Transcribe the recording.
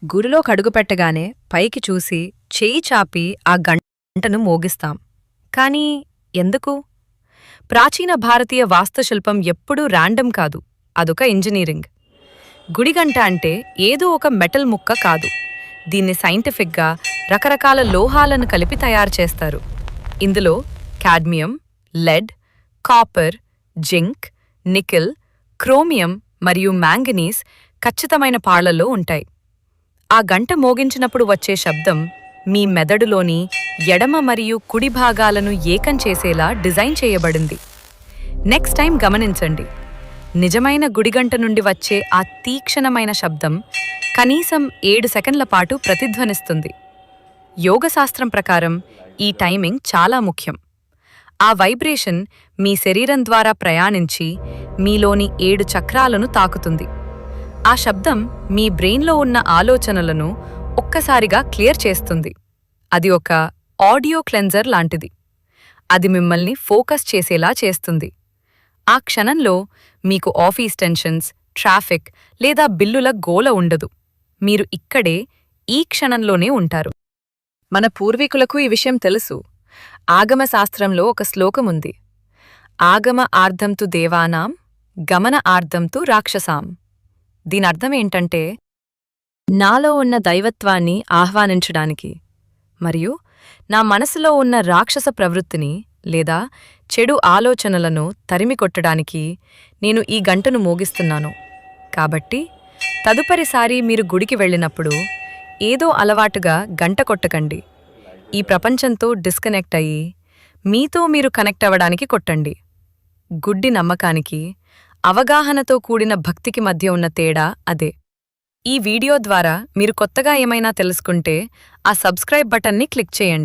గుడిలో కడుగుపెట్టగానే పైకి చూసి చేయి చాపి ఆ గంటను మోగిస్తాం. కానీ ఎందుకు? ప్రాచీన భారతీయ వాస్తుశిల్పం ఎప్పుడూ ర్యాండమ్ కాదు, అదొక ఇంజనీరింగ్. గుడిగంట అంటే ఏదో ఒక మెటల్ ముక్క కాదు. దీన్ని సైంటిఫిక్గా రకరకాల లోహాలను కలిపి తయారు చేస్తారు. ఇందులో cadmium, lead, copper, zinc, nickel, chromium మరియు మ్యాంగనీస్ ఖచ్చితమైన పాళ్లలో ఉంటాయి. ఆ గంట మోగించినప్పుడు వచ్చే శబ్దం మీ మెదడులోని ఎడమ మరియు కుడి భాగాలను ఏకం చేసేలా డిజైన్ చేయబడింది. నెక్స్ట్ టైం గమనించండి, నిజమైన గుడిగంట నుండి వచ్చే ఆ తీక్షణమైన శబ్దం కనీసం 7 సెకండ్ల పాటు ప్రతిధ్వనిస్తుంది. యోగశాస్త్రం ప్రకారం ఈ టైమింగ్ చాలా ముఖ్యం. ఆ వైబ్రేషన్ మీ శరీరం ద్వారా ప్రయాణించి మీలోని 7 చక్రాలను తాకుతుంది. ఆ శబ్దం మీ బ్రెయిన్లో ఉన్న ఆలోచనలను ఒక్కసారిగా క్లియర్ చేస్తుంది. అది ఒక ఆడియో క్లెన్జర్ లాంటిది. అది మిమ్మల్ని ఫోకస్ చేసేలా చేస్తుంది. ఆ క్షణంలో మీకు ఆఫీస్ టెన్షన్స్, ట్రాఫిక్ లేదా బిల్లుల గోల ఉండదు. మీరు ఇక్కడే, ఈ క్షణంలోనే ఉంటారు. మన పూర్వీకులకు ఈ విషయం తెలుసు. ఆగమ శాస్త్రంలో ఒక శ్లోకముంది, ఆగమ ఆర్ధంతు దేవానాం, గమన ఆర్ధంతు రాక్షసాం. దీనర్థమేంటంటే, నాలో ఉన్న దైవత్వాన్ని ఆహ్వానించడానికి మరియు నా మనసులో ఉన్న రాక్షస ప్రవృత్తిని లేదా చెడు ఆలోచనలను తరిమికొట్టడానికి నేను ఈ గంటను మోగిస్తున్నాను. కాబట్టి తదుపరిసారి మీరు గుడికి వెళ్ళినప్పుడు ఏదో అలవాటుగా గంట కొట్టకండి. ఈ ప్రపంచంతో డిస్కనెక్ట్ అయ్యి మీతో మీరు కనెక్ట్ అవ్వడానికి కొట్టండి. గుడ్డి నమ్మకానికి, అవగాహనతో కూడిన భక్తికి మధ్య ఉన్న తేడా అదే. ఈ వీడియో ద్వారా మీరు కొత్తగా ఏమైనా తెలుసుకుంటే ఆ సబ్స్క్రైబ్ బటన్ని క్లిక్ చేయండి.